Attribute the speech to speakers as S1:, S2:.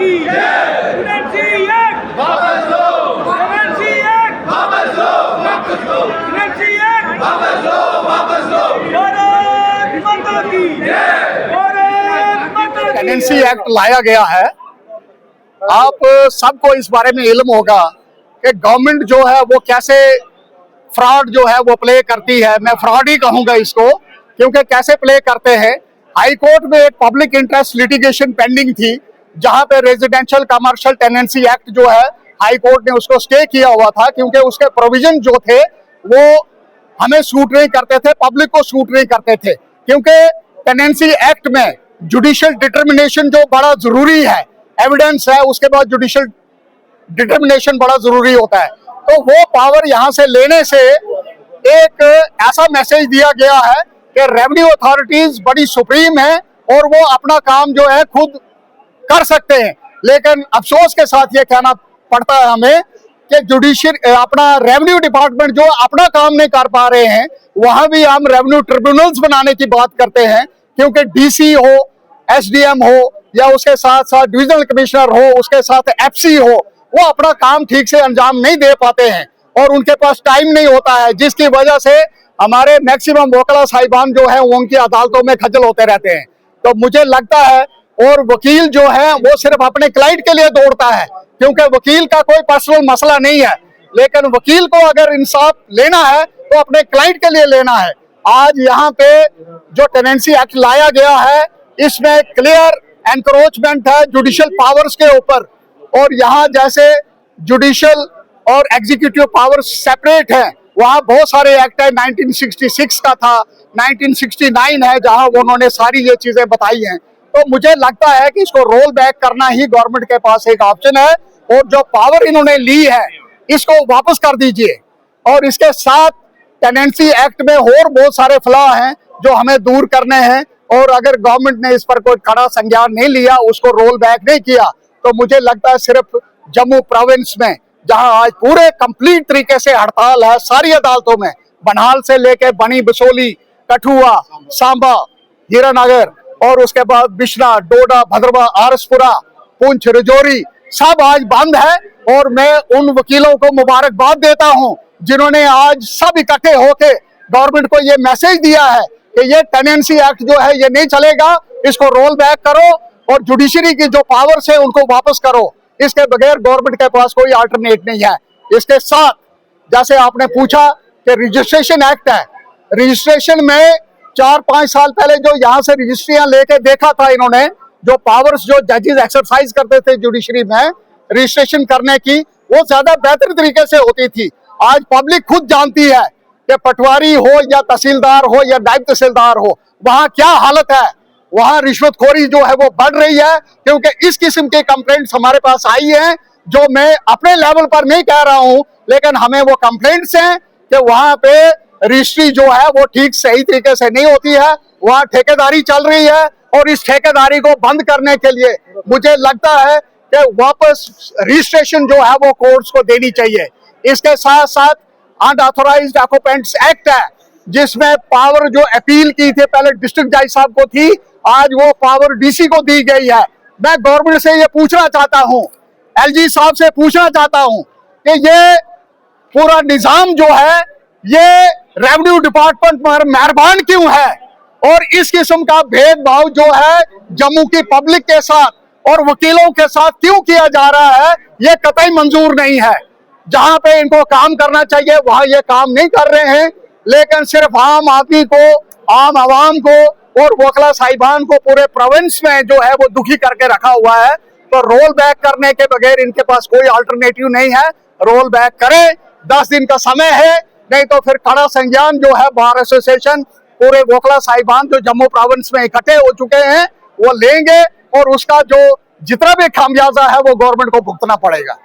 S1: की MNC act वापस लो, MNC act वापस लो, एमएनसी एक्ट वापस लो, वापस लो। भारत माता की भारत माता की।
S2: टेनेंसी एक्ट लाया गया है। आप सबको इस बारे में इल्म होगा कि गवर्नमेंट जो है वो कैसे फ्रॉड जो है वो प्ले करती है। मैं फ्रॉड ही कहूंगा इसको, क्योंकि कैसे प्ले करते हैं। हाई कोर्ट में एक पब्लिक इंटरेस्ट लिटिगेशन पेंडिंग थी, जहां पे रेजिडेंशियल कमर्शियल टेनेंसी एक्ट जो है हाई कोर्ट ने उसको स्टे किया हुआ था, क्योंकि उसके प्रोविजन जो थे वो हमें सूट नहीं करते थे, पब्लिक को सूट नहीं करते थे। क्योंकि टेनेंसी एक्ट में जुडिशियल डिटर्मिनेशन जो बड़ा जरूरी है, एविडेंस है, उसके बाद जुडिशियल डिटर्मिनेशन बड़ा जरूरी होता है। तो वो पावर यहां से लेने से एक ऐसा मैसेज दिया गया है कि रेवेन्यू अथॉरिटीज बड़ी सुप्रीम है और वो अपना काम जो है खुद कर सकते हैं। लेकिन अफसोस के साथ ये कहना पड़ता है हमें कि जुडिशियल अपना रेवेन्यू डिपार्टमेंट जो अपना काम नहीं कर पा रहे हैं, वहां भी हम रेवेन्यू ट्रिब्यूनल्स बनाने की बात करते हैं। क्योंकि डीसी हो, एसडीएम हो, या उसके साथ साथ डिविजनल कमिश्नर हो, उसके साथ एफसी हो, वो अपना काम ठीक से अंजाम नहीं दे पाते हैं और उनके पास टाइम नहीं होता है, जिसकी वजह से हमारे मैक्सिमम वकला साहिबान जो है उनकी अदालतों में खज्जल होते रहते हैं। तो मुझे लगता है, और वकील जो है वो सिर्फ अपने क्लाइंट के लिए दौड़ता है, क्योंकि वकील का कोई पर्सनल मसला नहीं है। लेकिन वकील को अगर इंसाफ लेना है तो अपने क्लाइंट के लिए लेना है। आज यहाँ पे जो टेनेंसी एक्ट लाया गया है, इसमें क्लियर एनक्रोचमेंट है जुडिशियल पावर्स के ऊपर। और यहाँ जैसे जुडिशियल और एग्जीक्यूटिव पावर्स सेपरेट है, वहाँ बहुत सारे एक्ट है। 1966 का था, 1969 है, जहाँ उन्होंने सारी ये चीजें बताई हैं। तो मुझे लगता है कि इसको रोल बैक करना ही गवर्नमेंट के पास एक ऑप्शन है, और जो पावर इन्होंने ली है इसको वापस कर दीजिए। और इसके साथ टेनेंसी एक्ट में और बहुत सारे फ्लॉ हैं जो हमें दूर करने हैं, और अगर गवर्नमेंट ने इस पर कोई कड़ा संज्ञान नहीं लिया, उसको रोल बैक नहीं किया, तो मुझे लगता है सिर्फ जम्मू प्रोविंस में, जहां आज पूरे कंप्लीट तरीके से हड़ताल है सारी अदालतों में, बनहाल से लेके बनी बसोली, कठुआ, सांबा, हीरानगर, और उसके बाद बिश्ना, डोडा, भद्रवा, आरसपुरा, पुंछ, राजौरी, सब आज बंद है। और मैं उन वकीलों को मुबारकबाद देता हूं जिन्होंने आज सब इकट्ठे होके गवर्नमेंट को ये मैसेज दिया है कि ये टेनेंसी एक्ट जो है ये नहीं चलेगा, इसको रोल बैक करो और जुडिशरी की जो पावर्स है उनको वापस करो। इसके बगैर गवर्नमेंट के पास कोई अल्टरनेट नहीं है। इसके साथ जैसे आपने पूछा कि रजिस्ट्रेशन एक्ट है, रजिस्ट्रेशन में 4-5 साल पहले जो यहाँ से रजिस्ट्रियां लेके देखा था इन्होंने, जो पावर्स जो जजेस एक्सरसाइज करते थे जुडिशरी में रजिस्ट्रेशन करने की, वो ज्यादा बेहतर तरीके से होती थी। आज पब्लिक खुद जानती है कि पटवारी हो या तहसीलदार हो या नायब तहसीलदार हो, वहाँ क्या हालत है। वहाँ रिश्वतखोरी जो है वो बढ़ रही है, क्योंकि इस किस्म के कंप्लेंट्स हमारे पास आई हैं, जो मैं अपने लेवल पर नहीं कह रहा हूँ, लेकिन हमें वो कंप्लेंट्स हैं कि वहाँ पे रजिस्ट्री जो है वो ठीक सही तरीके से नहीं होती है, वहाँ ठेकेदारी चल रही है। और इस ठेकेदारी को बंद करने के लिए मुझे लगता है कि वापस रजिस्ट्रेशन जो है वो कोर्ट्स को देनी चाहिए। इसके साथ साथ अनऑथोराइज्ड ऑक्यूपेंट्स एक्ट है, जिसमें पावर जो अपील की थी पहले डिस्ट्रिक्ट जज साहब को थी, आज वो पावर डीसी को दी गई है। मैं गवर्नमेंट से ये पूछना चाहता हूँ, एलजी साहब से पूछना चाहता हूँ कि ये पूरा निजाम जो है ये रेवेन्यू डिपार्टमेंट पर मेहरबान क्यों है, और इस किस्म का भेदभाव जो है जम्मू की पब्लिक के साथ और वकीलों के साथ क्यों किया जा रहा है, ये कतई मंजूर नहीं है। जहां पे इनको काम करना चाहिए वहां ये काम नहीं कर रहे हैं, लेकिन सिर्फ आम आदमी को, आम आवाम को और वकला साहिबान को पूरे प्रोविंस में जो है वो दुखी करके रखा हुआ है। तो रोल बैक करने के बगैर इनके पास कोई अल्टरनेटिव नहीं है। रोल बैक करें, 10 दिन का समय है, नहीं तो फिर कड़ा संज्ञान जो है बार एसोसिएशन, पूरे वकला साहिबान जो जम्मू प्रोविंस में इकट्ठे हो चुके हैं वो लेंगे, और उसका जो जितना भी खामियाजा है वो गवर्नमेंट को भुगतना पड़ेगा।